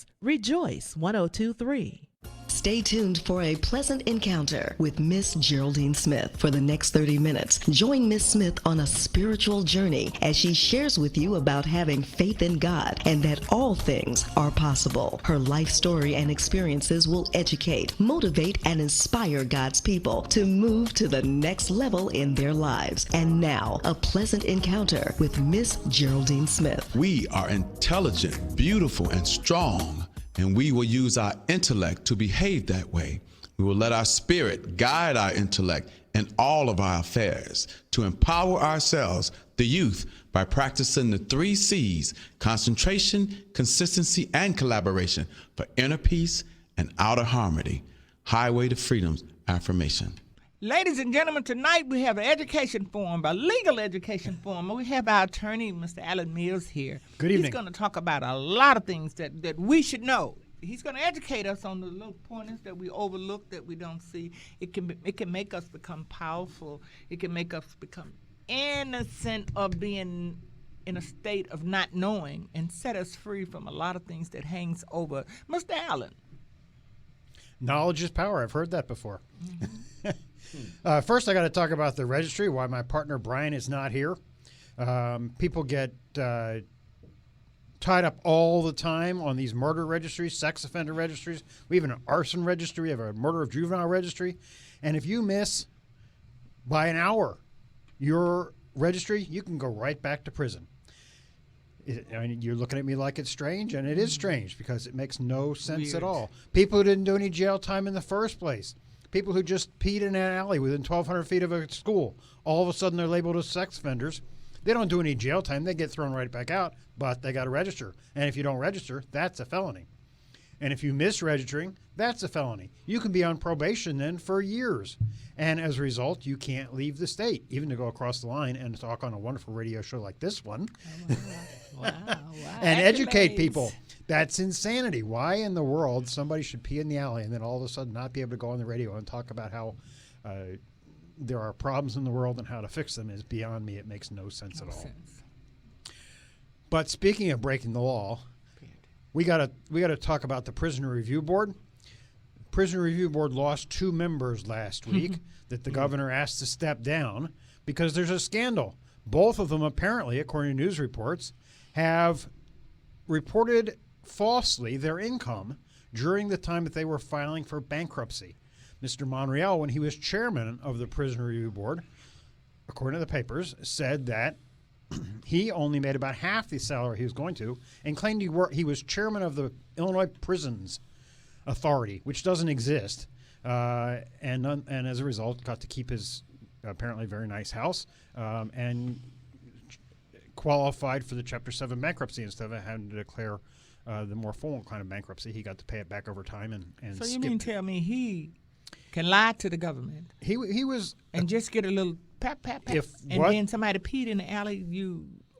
Sports. Rejoice 102.3. Stay tuned for a pleasant encounter with Miss Geraldine Smith. For the next 30 minutes, join Miss Smith on a spiritual journey as she shares with you about having faith in God and that all things are possible. Her life story and experiences will educate, motivate, and inspire God's people to move to the next level in their lives. And now, a pleasant encounter with Miss Geraldine Smith. We are intelligent, beautiful, and strong. And we will use our intellect to behave that way. We will let our spirit guide our intellect in all of our affairs to empower ourselves, the youth, by practicing the 3 C's: concentration, consistency, and collaboration for inner peace and outer harmony. Highway to Freedom's affirmation. Ladies and gentlemen, tonight we have an education forum, a legal education forum. We have our attorney, Mr. Alan Mills, here. Good evening. He's going to talk about a lot of things that we should know. He's going to educate us on the little pointers that we overlook, that we don't see. It can make us become powerful. It can make us become innocent of being in a state of not knowing and set us free from a lot of things that hangs over. Mr. Allen. Knowledge is power. I've heard that before. First, I got to talk about the registry, why my partner Brian is not here. People get tied up all the time on these murder registries, sex offender registries. We have an arson registry. We have a murder of juvenile registry. And if you miss by an hour your registry, you can go right back to prison. You're looking at me like it's strange, and it is strange because it makes no sense at all. People who didn't do any jail time in the first place. People who just peed in an alley within 1,200 feet of a school, all of a sudden they're labeled as sex offenders. They don't do any jail time. They get thrown right back out, but they got to register. And if you don't register, that's a felony. And if you miss registering, that's a felony. You can be on probation then for years. And as a result, you can't leave the state, even to go across the line and talk on a wonderful radio show like this one. Wow. And educate people. That's insanity. Why in the world somebody should pee in the alley and then all of a sudden not be able to go on the radio and talk about how there are problems in the world and how to fix them is beyond me. It makes no sense at all. But speaking of breaking the law, we gotta talk about the Prisoner Review Board. Prisoner Review Board lost 2 members last week that the governor asked to step down because there's a scandal. Both of them apparently, according to news reports, have reported falsely their income during the time that they were filing for bankruptcy. Mr. Monreal, when he was chairman of the Prisoner Review Board, according to the papers, said that he only made about half the salary he was going to and claimed he was chairman of the Illinois Prisons Authority, which doesn't exist, and as a result got to keep his apparently very nice house and qualified for the Chapter 7 bankruptcy instead of having to declare the more formal kind of bankruptcy. He got to pay it back over time and So you mean tell me he can lie to the government? He was and just get a little pat. Then somebody peed in the alley.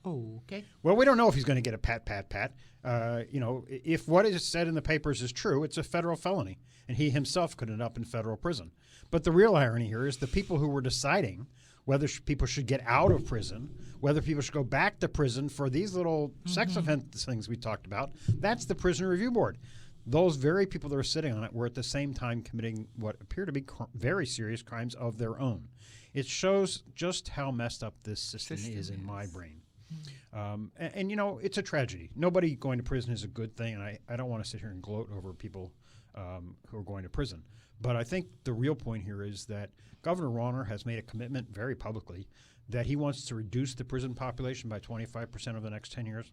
Okay. Well, we don't know if he's going to get a pat. If what is said in the papers is true, it's a federal felony, and he himself could end up in federal prison. But the real irony here is the people who were deciding whether people should get out of prison, whether people should go back to prison for these little sex offense things we talked about, that's the Prisoner Review Board. Those very people that are sitting on it were at the same time committing what appear to be very serious crimes of their own. It shows just how messed up this system is in my brain. It's a tragedy. Nobody going to prison is a good thing, and I don't want to sit here and gloat over people who are going to prison. But I think the real point here is that Governor Rauner has made a commitment very publicly that he wants to reduce the prison population by 25% over the next 10 years.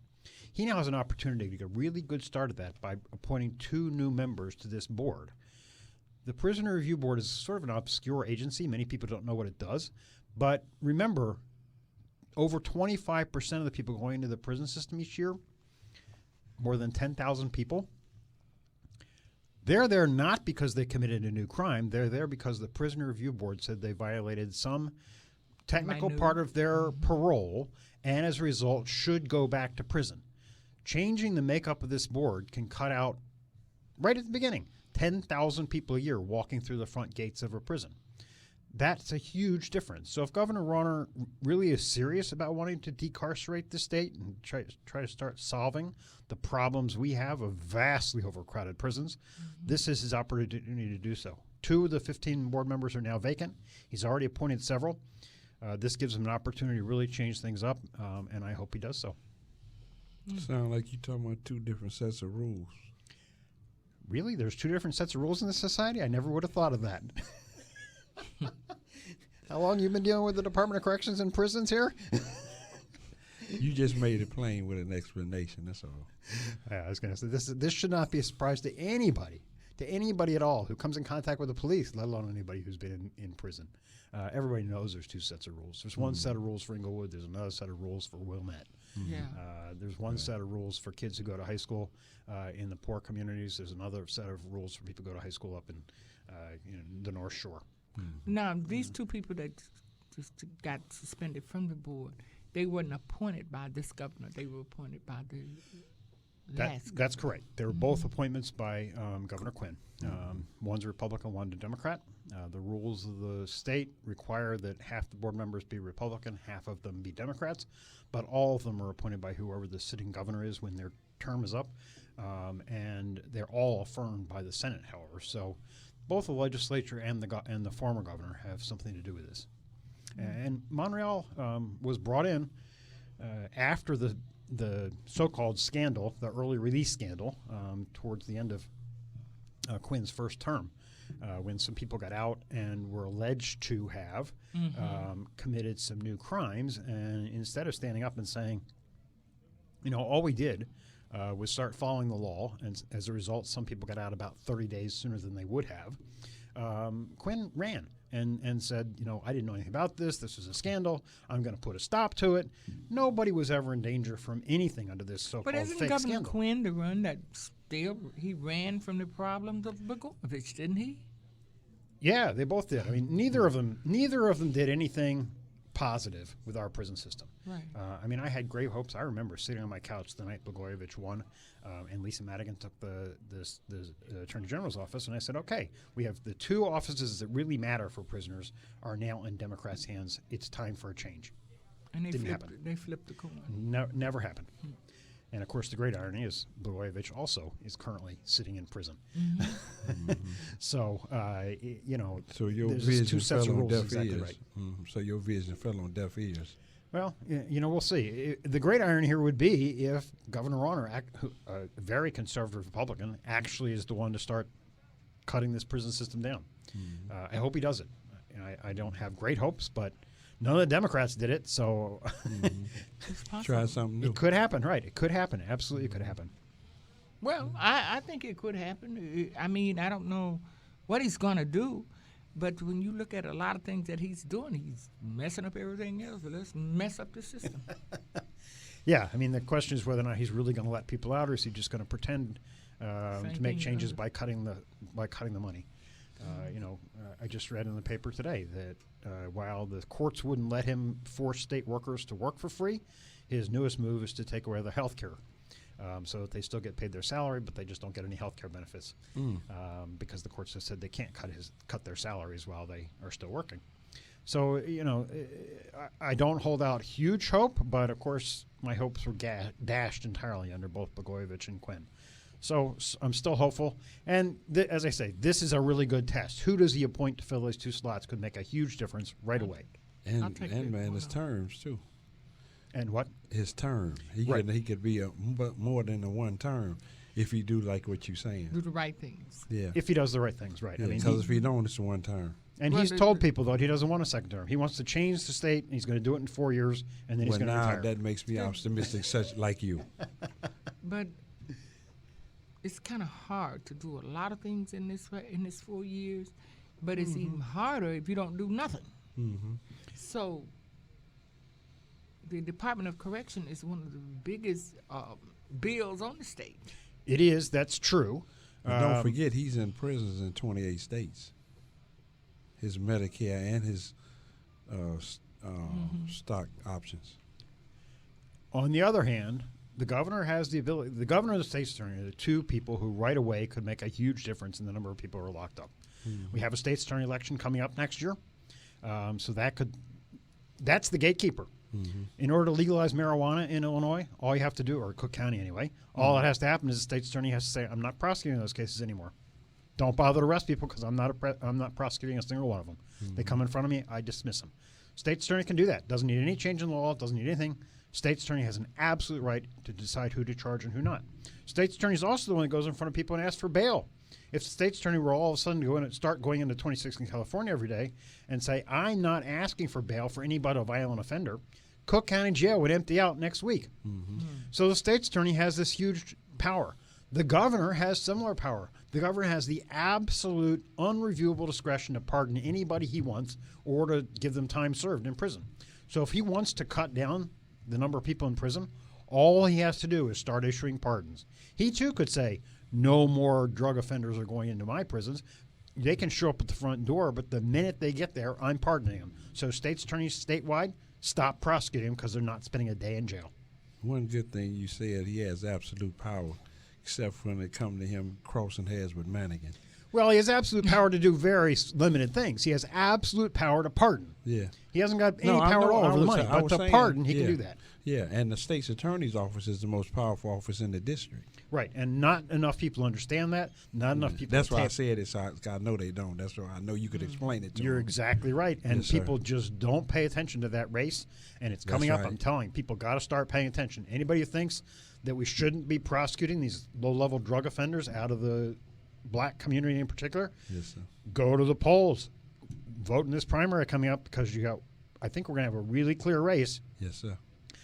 He now has an opportunity to get a really good start at that by appointing 2 new members to this board. The Prisoner Review Board is sort of an obscure agency. Many people don't know what it does. But remember, over 25% of the people going into the prison system each year, more than 10,000 people, they're there not because they committed a new crime. They're there because the Prisoner Review Board said they violated some technical part of their parole and as a result should go back to prison. Changing the makeup of this board can cut out, right at the beginning, 10,000 people a year walking through the front gates of a prison. That's a huge difference. So if Governor Rauner really is serious about wanting to decarcerate the state and try to start solving the problems we have of vastly overcrowded prisons, this is his opportunity to do so. 2 of the 15 board members are now vacant. He's already appointed several. This gives him an opportunity to really change things up, and I hope he does so. Sound like you're talking about 2 different sets of rules. Really? There's 2 different sets of rules in this society? I never would have thought of that. How long you been dealing with the Department of Corrections and Prisons here? You just made it plain with an explanation. That's all. Yeah, I was going to say this should not be a surprise to anybody at all who comes in contact with the police, let alone anybody who's been in prison. Everybody knows there's 2 sets of rules. There's one set of rules for Inglewood. There's another set of rules for Wilmette. Yeah. There's one set of rules for kids who go to high school in the poor communities. There's another set of rules for people who go to high school up in the North Shore. Now, these 2 people that just got suspended from the board, they weren't appointed by this governor. They were appointed by the last That's correct. They were both appointments by Governor Quinn. One's a Republican, one's a Democrat. The rules of the state require that half the board members be Republican, half of them be Democrats, but all of them are appointed by whoever the sitting governor is when their term is up, and they're all affirmed by the Senate, however. So both the legislature and the former governor have something to do with this. And Monreal was brought in after the so-called scandal, the early release scandal, towards the end of Quinn's first term, when some people got out and were alleged to have committed some new crimes. And instead of standing up and saying, all we did was start following the law, and as a result, some people got out about 30 days sooner than they would have. Quinn ran and said, I didn't know anything about this. This was a scandal. I'm going to put a stop to it. Nobody was ever in danger from anything under this so-called fake scandal. But isn't Governor Quinn the one that he ran from the problems of Blagojevich, didn't he? Yeah, they both did. I mean, neither of them did anything positive with our prison system. Right. I had great hopes. I remember sitting on my couch the night Blagojevich won, and Lisa Madigan took the Attorney General's office, and I said, okay, we have the 2 offices that really matter for prisoners are now in Democrats' hands. It's time for a change. And They flipped the coin. No, never happened. And, of course, the great irony is Blagojevich also is currently sitting in prison. So, So your there's vision 2 sets fell of on rules. deaf Exactly ears. right. So your vision fell on deaf ears. Well, we'll see. The great irony here would be if Governor Rauner, a very conservative Republican, actually is the one to start cutting this prison system down. I hope he does it. I don't have great hopes, but none of the Democrats did it, so Try something new. it could happen, right? It could happen. Absolutely, it could happen. Well, I think it could happen. I don't know what he's going to do, but when you look at a lot of things that he's doing, he's messing up everything else. So let's mess up the system. Yeah, the question is whether or not he's really going to let people out, or is he just going to pretend to make changes by cutting the money? I just read in the paper today that while the courts wouldn't let him force state workers to work for free, his newest move is to take away their health care. So that they still get paid their salary, but they just don't get any health care benefits because the courts have said they can't cut their salaries while they are still working. So, I don't hold out huge hope, but of course my hopes were dashed entirely under both Blagojevich and Quinn. So I'm still hopeful. And as I say, this is a really good test. Who does he appoint to fill those 2 slots could make a huge difference right away. And his terms too. And what? His term. He could be more than a 1 term if he do like what you're saying. Do the right things. Yeah. If he does the right things, right. Yeah, because if he don't, it's a 1 term. And he's told people, though, he doesn't want a second term. He wants to change the state, and he's going to do it in 4 years, and then he's going to retire. That makes me optimistic, such like you. But it's kind of hard to do a lot of things in this 4 years, but it's even harder if you don't do nothing. So the Department of Correction is one of the biggest bills on the state. It is. That's true. But don't forget, he's in prisons in 28 states. His Medicare and his stock options. On the other hand, the governor has the ability. The governor and the state's attorney are the 2 people who right away could make a huge difference in the number of people who are locked up. We have a state's attorney election coming up next year. So that's the gatekeeper. In order to legalize marijuana in Illinois, all you have to do, or Cook County anyway, all that has to happen is the state's attorney has to say, I'm not prosecuting those cases anymore. Don't bother to arrest people because I'm not prosecuting a single one of them. They come in front of me, I dismiss them. State's attorney can do that. Doesn't need any change in the law, doesn't need anything. State's attorney has an absolute right to decide who to charge and who not. State's attorney is also the one that goes in front of people and asks for bail. If the state's attorney were all of a sudden to start going into 26 in California every day and say, I'm not asking for bail for any but a violent offender, Cook County Jail would empty out next week. So the state's attorney has this huge power. The governor has similar power. The governor has the absolute unreviewable discretion to pardon anybody he wants or to give them time served in prison. So if he wants to cut down the number of people in prison, all he has to do is start issuing pardons. He too could say, no more drug offenders are going into my prisons. They can show up at the front door, but the minute they get there, I'm pardoning them. So state's attorneys statewide, stop prosecuting them because they're not spending a day in jail. One good thing you said, he has absolute power, except when it comes to him crossing heads with Mannigan. Well, he has absolute power to do very limited things. He has absolute power to pardon. Yeah. He hasn't got any power at all over the money, but to pardon, he can do that. Yeah, and the state's attorney's office is the most powerful office in the district. Right, and not enough people understand that. Not enough people. That's why I said it. So I know they don't. That's why I know you could explain it to You're them. exactly right, and Yes, people sir. just don't pay attention to that race, and it's coming up. right. I'm telling you, people got to start paying attention. Anybody who thinks that we shouldn't be prosecuting these low-level drug offenders out of the black community in particular, Yes, sir. go to the polls, vote in this primary coming up because I think we're going to have a really clear race Yes, sir.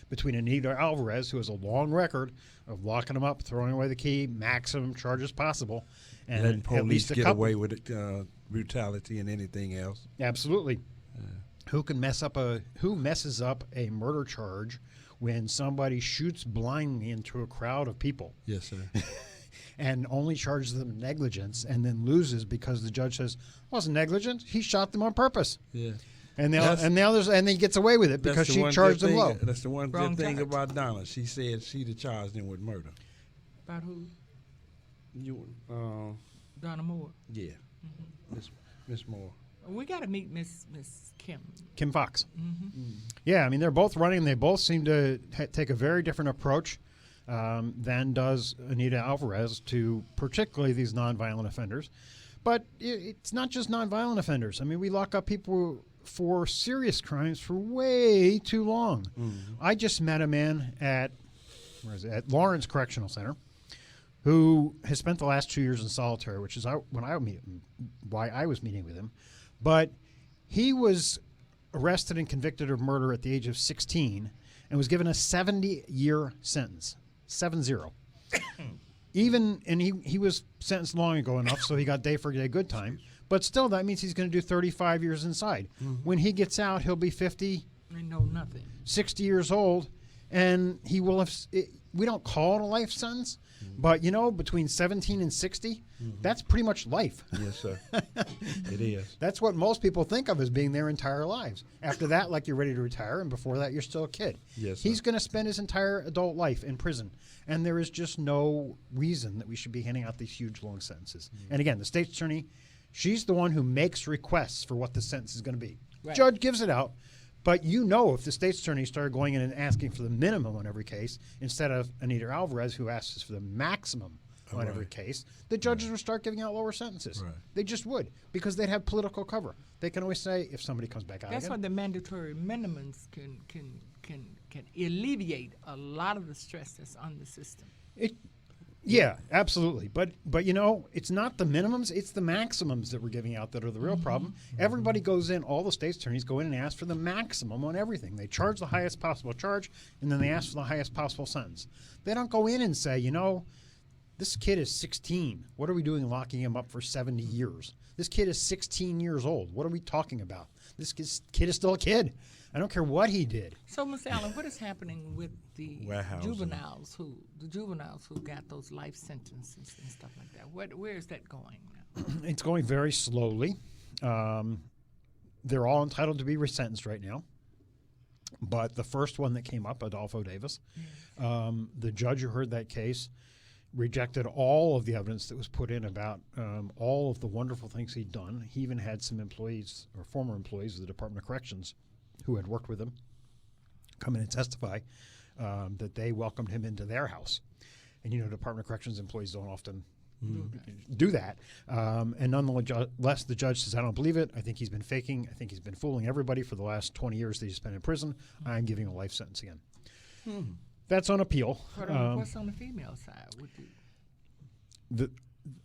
between Anita Alvarez, who has a long record of locking them up, throwing away the key, maximum charges possible, and Letting at police least a get couple. away with it, brutality and anything else. Absolutely. Who messes up a murder charge when somebody shoots blindly into a crowd of people Yes, sir. and only charges them negligence and then loses because the judge says, wasn't negligent, he shot them on purpose. Yeah. And then he gets away with it because she charged him low. That's the one Wrong good thing charge. about Donna. She said she'd have charged him with murder. About who? You, Donna Moore. yeah, Miss Moore. We got to meet Miss Kim. Kim Fox. Yeah, I mean, they're both running. They both seem to take a very different approach than does Anita Alvarez to particularly these nonviolent offenders. But it's not just nonviolent offenders. I mean, we lock up people for serious crimes for way too long. I just met a man at Lawrence Correctional Center who has spent the last 2 years in solitary, which is why I was meeting with him. But he was arrested and convicted of murder at the age of 16 and was given a 70-year sentence. 7-0. He was sentenced long ago enough, so he got day for day good time. But still, that means he's going to do 35 years inside. When he gets out, he'll be 50, They know nothing. 60 years old, and he will have. We don't call it a life sentence, but between 17 and 60, that's pretty much life. Yes, sir. It is. That's what most people think of as being their entire lives. After that, like you're ready to retire, and before that, you're still a kid. Yes, sir. He's going to spend his entire adult life in prison, and there is just no reason that we should be handing out these huge, long sentences. And again, the state's attorney, she's the one who makes requests for what the sentence is going to be. Right. Judge gives it out, but if the state's attorney started going in and asking for the minimum on every case instead of Anita Alvarez, who asks for the maximum on every case, the judges would start giving out lower sentences. Right. They just would, because they'd have political cover. They can always say if somebody comes back out That's why again. the mandatory minimums can alleviate a lot of the stress that's on the system. Yeah, absolutely. But it's not the minimums, it's the maximums that we're giving out that are the real problem. Everybody goes in, all the state's attorneys go in and ask for the maximum on everything. They charge the highest possible charge, and then they ask for the highest possible sentence. They don't go in and say, this kid is 16. What are we doing locking him up for 70 years? This kid is 16 years old. What are we talking about? This kid is still a kid. I don't care what he did. So, Ms. Allen, what is happening with the Warehousing. juveniles who got those life sentences and stuff like that? Where is that going now? It's going very slowly. They're all entitled to be resentenced right now. But the first one that came up, Adolfo Davis, the judge who heard that case rejected all of the evidence that was put in about all of the wonderful things he'd done. He even had some employees or former employees of the Department of Corrections who had worked with him come in and testify that they welcomed him into their house. And Department of Corrections employees don't often do that. And nonetheless, the judge says, I don't believe it. I think he's been faking. I think he's been fooling everybody for the last 20 years that he's spent in prison. I'm giving a life sentence again. That's on appeal. What's on the female side?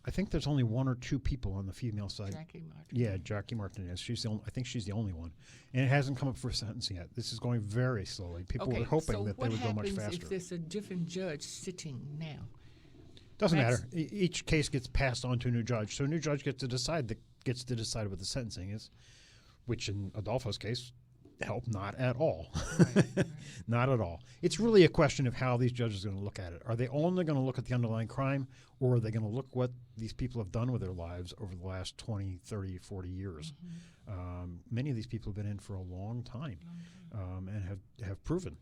I think there's only one or two people on the female side. Jackie Martinez. Yeah, Jackie Martinez. I think she's the only one. And it hasn't come up for sentencing yet. This is going very slowly. People were hoping that they would go much faster. So what happens if there's a different judge sitting now? Doesn't matter. Each case gets passed on to a new judge. So a new judge gets to decide what the sentencing is, which in Adolfo's case helped not at all. Right. Not at all. It's really a question of how these judges are going to look at it. Are they only going to look at the underlying crime, or are they going to look what these people have done with their lives over the last 20, 30, 40 years? Many of these people have been in for a long time and have proven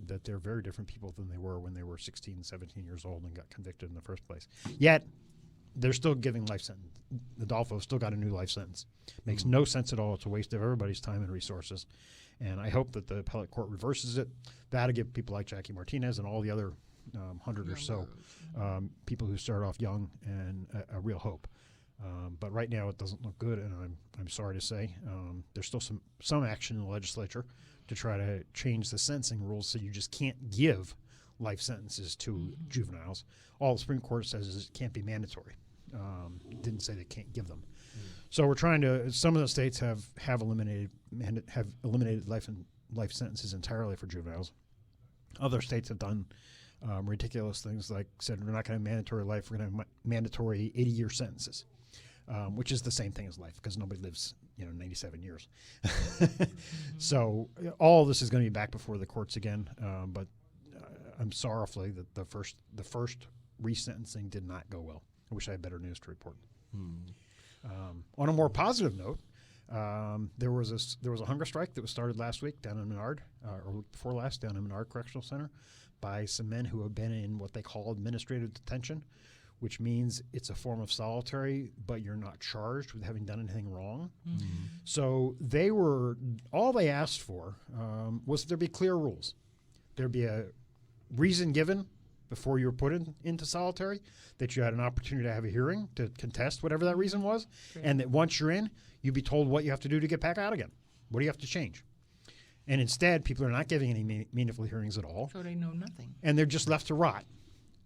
that they're very different people than they were when they were 16, 17 years old and got convicted in the first place. Yet, they're still giving life sentence. Adolfo still got a new life sentence. Makes no sense at all. It's a waste of everybody's time and resources. And I hope that the appellate court reverses it. That'll give people like Jackie Martinez and all the other 100 or so people who start off young and a real hope. But right now it doesn't look good, and I'm sorry to say there's still some action in the legislature to try to change the sentencing rules so you just can't give life sentences to juveniles. All the Supreme Court says is it can't be mandatory. Didn't say they can't give them. So we're trying to. Some of the states have eliminated life sentences entirely for juveniles. Other states have done ridiculous things like said we're not going to have mandatory life. We're going to have mandatory 80-year sentences, which is the same thing as life because nobody lives 97 years. So all of this is going to be back before the courts again. But I'm sorrowfully that the first resentencing did not go well. I wish I had better news to report. On a more positive note, there was a hunger strike that was started last week down in Menard, or before last down in Menard Correctional Center, by some men who have been in what they call administrative detention, which means it's a form of solitary, but you're not charged with having done anything wrong. So all they asked for was there be clear rules. There'd be a reason given before you were put into solitary, that you had an opportunity to have a hearing to contest whatever that reason was, and that once you're in, you'd be told what you have to do to get back out again. What do you have to change? And instead, people are not giving any meaningful hearings at all. So they know nothing. And they're just left to rot,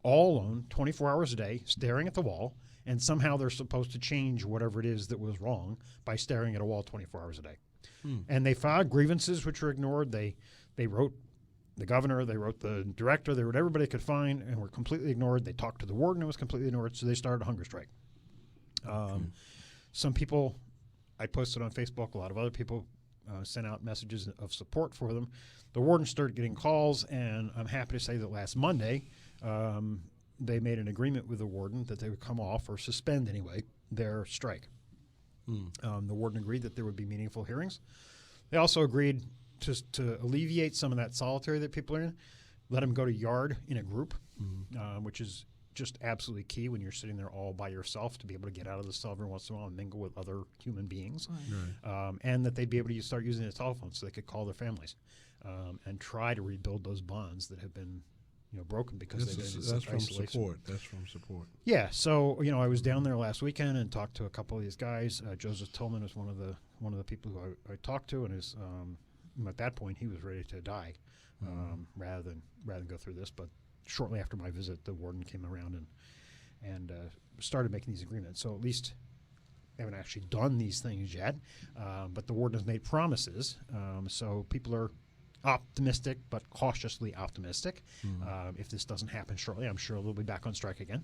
all alone, 24 hours a day, staring at the wall, and somehow they're supposed to change whatever it is that was wrong by staring at a wall 24 hours a day. And they filed grievances which were ignored. They wrote the governor, they wrote the director, they wrote everybody they could find and were completely ignored. They talked to the warden, it was completely ignored, so they started a hunger strike. Some people, I posted on Facebook, a lot of other people sent out messages of support for them. The warden started getting calls, and I'm happy to say that last Monday they made an agreement with the warden that they would come off, or suspend anyway, their strike. The warden agreed that there would be meaningful hearings. They also agreed to alleviate some of that solitary that people are in, let them go to yard in a group, which is just absolutely key when you're sitting there all by yourself, to be able to get out of the cell every once in a while and mingle with other human beings. And that they'd be able to start using the telephone so they could call their families and try to rebuild those bonds that have been broken because they've been in such isolation. That's from support. Yeah, so I was down there last weekend and talked to a couple of these guys. Joseph Tillman was one of the people who I talked to, and his at that point he was ready to die rather than go through this. But shortly after my visit, the warden came around and started making these agreements. So at least they haven't actually done these things yet, but the warden has made promises. So people are optimistic, but cautiously optimistic. If this doesn't happen shortly, I'm sure they'll be back on strike again.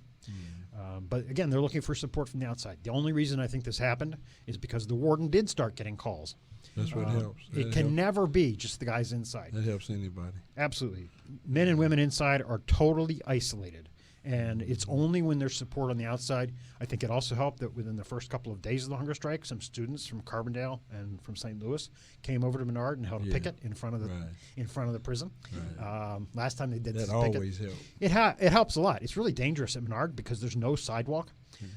But again, they're looking for support from the outside. The only reason I think this happened is because the warden did start getting calls. That's what helps. It can never be just the guys inside. That helps anybody. Absolutely. Men and women inside are totally isolated. And it's only when there's support on the outside. I think it also helped that within the first couple of days of the hunger strike, some students from Carbondale and from St. Louis came over to Menard and held a picket in front of the prison. Right. Last time they did That this always picket, helps. it helps a lot. It's really dangerous at Menard because there's no sidewalk.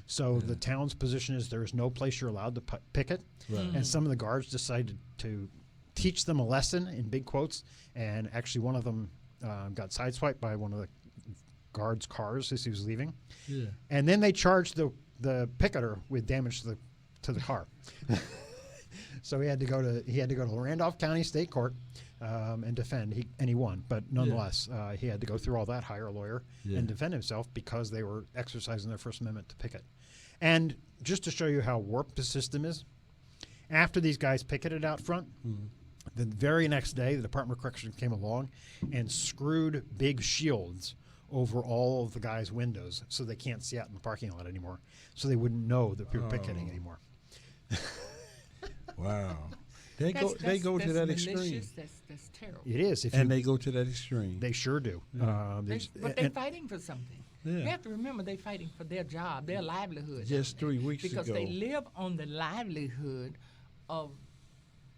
So the town's position is there is no place you're allowed to picket. Right. And some of the guards decided to teach them a lesson in big quotes. And actually one of them got sideswiped by one of the guards' cars as he was leaving. Yeah. And then they charged the picketer with damage to the car. So he had to go to Randolph County State Court and defend. He won, but nonetheless, he had to go through all that, hire a lawyer, and defend himself because they were exercising their First Amendment to picket. And just to show you how warped the system is, after these guys picketed out front, the very next day, the Department of Corrections came along and screwed big shields over all of the guys' windows so they can't see out in the parking lot anymore, so they wouldn't know that we were picketing anymore. Wow. They go to that extreme. That's terrible. It is. They go to that extreme. They sure do. But they're fighting for something. Yeah. You have to remember they're fighting for their job, their livelihood. Just 3 weeks because ago. they live on the livelihood of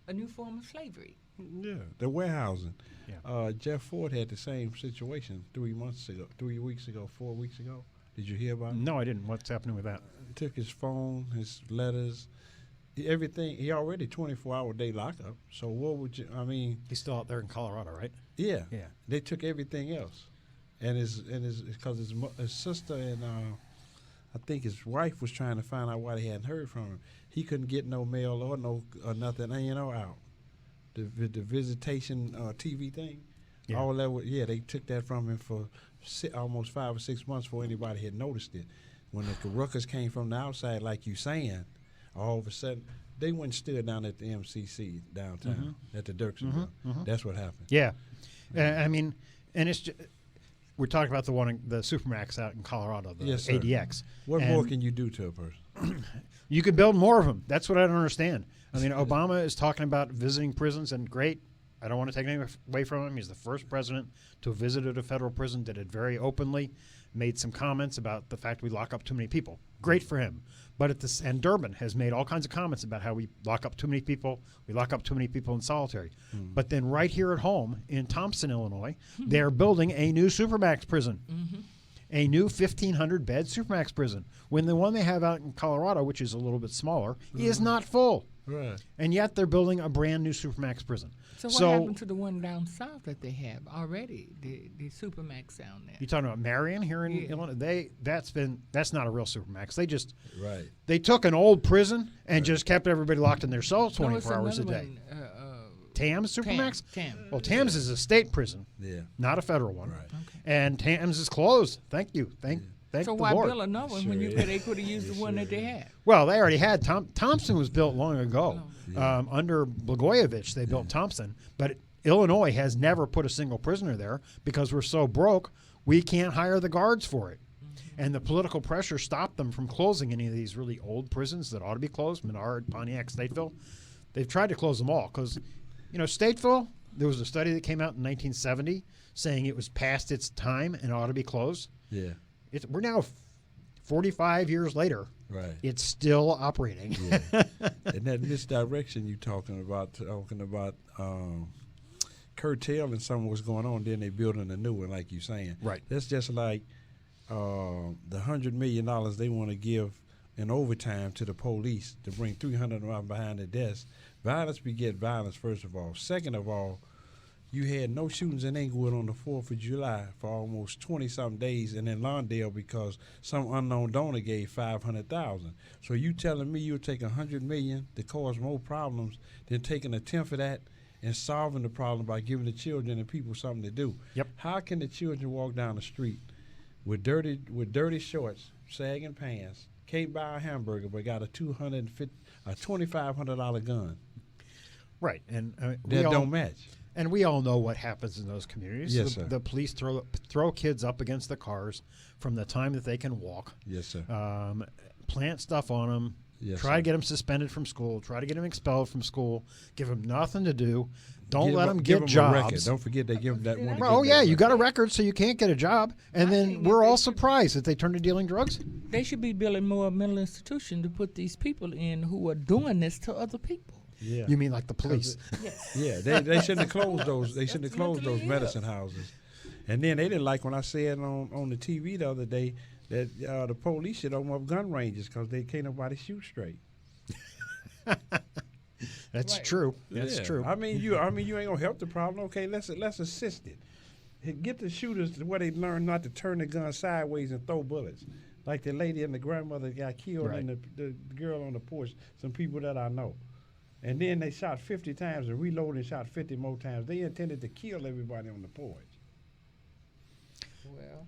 a new form of slavery. Yeah, the warehousing. Yeah. Jeff Ford had the same situation 3 weeks ago, 4 weeks ago. Did you hear about it? No, I didn't. What's happening with that? He took his phone, his letters, everything. He already 24-hour day lockup. So what would you? I mean, He's still out there in Colorado, right? yeah. Yeah. They took everything else, and his because his sister and I think his wife was trying to find out why they hadn't heard from him. He couldn't get no mail or nothing, out. The visitation TV thing, all that they took that from him for almost 5 or 6 months before anybody had noticed it. When the ruckus came from the outside, like you saying, all of a sudden they went and stood down at the MCC downtown at the Dirksenville. That's what happened. Yeah. I mean, and it's we're talking about the Supermax out in Colorado, the Yes, sir. ADX. What more can you do to a person? You could build more of them. That's what I don't understand. I mean, Obama is talking about visiting prisons, and great. I don't want to take anything away from him. He's the first president to have visited a federal prison, did it very openly, made some comments about the fact we lock up too many people. Great for him. But and Durbin has made all kinds of comments about how we lock up too many people. We lock up too many people in solitary. But then right here at home in Thompson, Illinois, they're building a new Supermax prison. A new 1,500 bed Supermax prison. When the one they have out in Colorado, which is a little bit smaller, is not full. Right. And yet they're building a brand new Supermax prison. So what happened to the one down south that they have already, the Supermax down there? You talking about Marion here in Illinois? That's not a real Supermax. They took an old prison and just kept everybody locked in their cells 24 hours a day. Tams Supermax? Tams. Well, Tams is a state prison, not a federal one. Right. Okay. And Tams is closed. Thank you. Thank So the why Lord. build another one when they could have used the one that they had? Well, they already had Thompson was built long ago. Under Blagojevich, they built Thompson. But Illinois has never put a single prisoner there because we're so broke, we can't hire the guards for it. And the political pressure stopped them from closing any of these really old prisons that ought to be closed, Menard, Pontiac, Stateville. They've tried to close them all because, Stateville, there was a study that came out in 1970 saying it was past its time and ought to be closed. Yeah. We're now 45 years later. Right. It's still operating. Yeah. And that misdirection you talking about curtailing some of what's going on, then they building a new one, like you saying. Right. That's just like the $100 million they want to give in overtime to the police to bring 300 of them behind the desk. Violence beget violence, first of all. Second of all, you had no shootings in Inglewood on the 4th of July for almost 20-something days, and in Lawndale because some unknown donor gave $500,000. So you telling me you'll take $100 million to cause more problems than taking a tenth of that and solving the problem by giving the children and people something to do? Yep. How can the children walk down the street with dirty shorts, sagging pants, can't buy a hamburger, but got a $2,500 gun? Right, and that don't match. And we all know what happens in those communities. Yes, sir. The police throw kids up against the cars from the time that they can walk. Yes, sir. Plant stuff on them, Yes, try sir. to get them suspended from school. Try to get them expelled from school. Give them nothing to do. Don't Give let 'em- them give get 'em a record. jobs. Don't forget they give them that one. to Oh get yeah, that you got a record. record, so you can't get a job. And I then think we're that all they should- surprised that they turn to dealing drugs. They should be building more mental institutions to put these people in who are doing this to other people. Yeah. You mean like the police? Yeah, they shouldn't have closed those. They shouldn't have closed those medicine houses. And then they didn't like when I said on the TV the other day that the police should open up gun ranges because they can't nobody shoot straight. That's true. That's Yeah. true. I mean, you ain't gonna help the problem. Okay, let's assist it. Get the shooters to where they learn not to turn the gun sideways and throw bullets, like the lady and the grandmother got killed Right. and the girl on the porch. Some people that I know. And then they shot 50 times and reloaded and shot 50 more times. They intended to kill everybody on the porch. Well,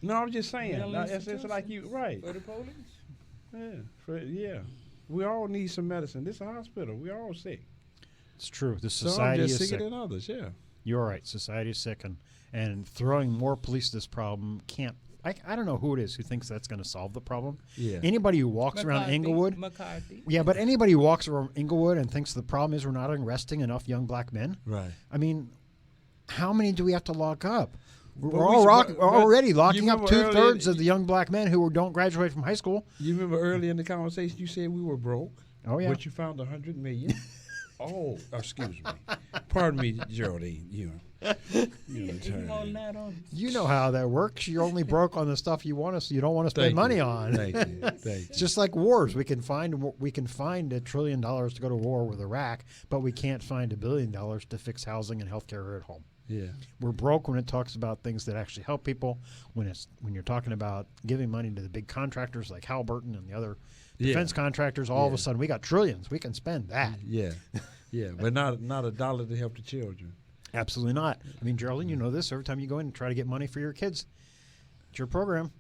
No, I'm just saying. Mental It's like you, right. for the police. Yeah. We all need some medicine. This is a hospital. We all sick. It's true. The Some society just is sicker sick. than others, yeah. You're right. Society is sick, and throwing more police at this problem can't. I don't know who it is who thinks that's going to solve the problem. Yeah. Anybody who walks around Inglewood. McCarthy. Yeah, but anybody who walks around Inglewood and thinks the problem is we're not arresting enough young black men. Right. I mean, how many do we have to lock up? We're But we're already locking you up remember 2/3 earlier- of the young black men who don't graduate from high school. You remember earlier in the conversation you said we were broke? Oh, yeah. But you found $100 million? Oh, excuse me. Pardon me, Geraldine. You On that on. You know how that works. You're only broke on the stuff you want to. You don't want to spend money on. Thank you. Thank It's just like wars. We can find $1 trillion to go to war with Iraq, but we can't find $1 billion to fix housing and healthcare here at home. Yeah. We're broke when it talks about things that actually help people. When you're talking about giving money to the big contractors like Halliburton and the other defense contractors, all of a sudden we got trillions. We can spend that. Yeah. Yeah. But not a dollar to help the children. Absolutely not. I mean, Geraldine, you know this. Every time you go in and try to get money for your kids, it's your program.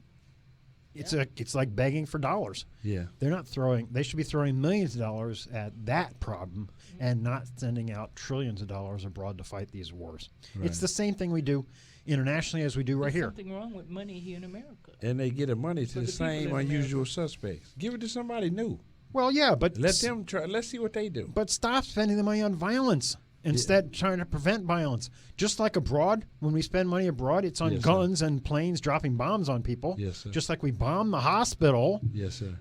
It's like begging for dollars. Yeah. They should be throwing millions of dollars at that problem and not sending out trillions of dollars abroad to fight these wars. Right. It's the same thing we do internationally as we do right There's here. something wrong with money here in America. And they get the money to For the the people same in unusual suspects. Give it to somebody new. Well, yeah, but Let them try. Let's see what they do. But stop spending the money on violence. Instead, trying to prevent violence. Just like abroad, when we spend money abroad, it's on Yes, sir. guns and planes dropping bombs on people. Yes, sir. Just like we bombed the hospital. Yes, sir.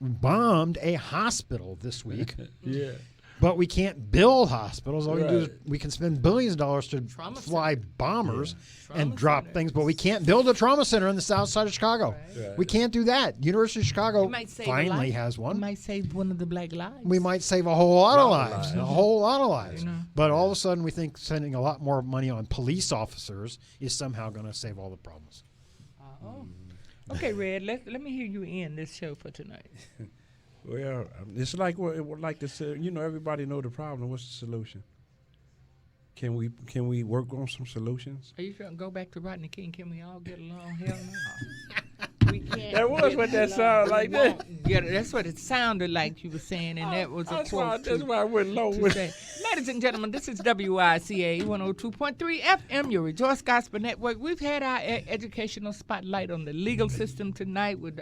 We bombed a hospital this week. Yeah. But we can't build hospitals. All we do is Right. we can spend billions of dollars to Trauma fly bombers Trauma and drop centers. things, but we can't build a trauma center on the south side of Chicago. Right. We can't do that. University of Chicago You might save a finally life. has You one. might save one of the black lives. We might save a whole lot of Lot of lives, lives. a whole lot of lives. You know. But all of a sudden, we think spending a lot more money on police officers is somehow going to save all the problems. Oh. Okay, Red. Let me hear you end this show for tonight. Well, it's like this. Everybody know the problem. What's the solution? Can we work on some solutions? Are you trying to go back to Rodney King? Can we all get along? Hell no. We can't. That was get what that along. sounded like. We won't get it. That's what it sounded like you were saying, and that was a That's quote. why I went low to with say. Ladies and gentlemen, this is WICA 102.3 FM, your Rejoice Gospel Network. We've had our educational spotlight on the legal system tonight with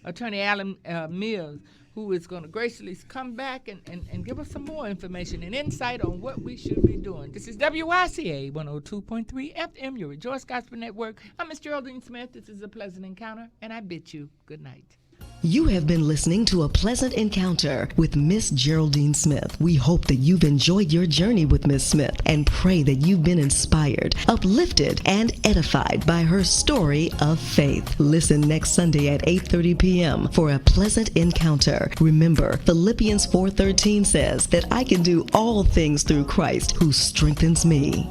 Attorney Alan Mills, who is going to graciously come back and give us some more information and insight on what we should be doing. This is WICA 102.3 FM, your Rejoice Gospel Network. I'm Miss Geraldine Smith. This is A Pleasant Encounter, and I bid you good night. You have been listening to A Pleasant Encounter with Miss Geraldine Smith. We hope that you've enjoyed your journey with Miss Smith and pray that you've been inspired, uplifted, and edified by her story of faith. Listen next Sunday at 8:30 p.m. for A Pleasant Encounter. Remember, Philippians 4:13 says that I can do all things through Christ who strengthens me.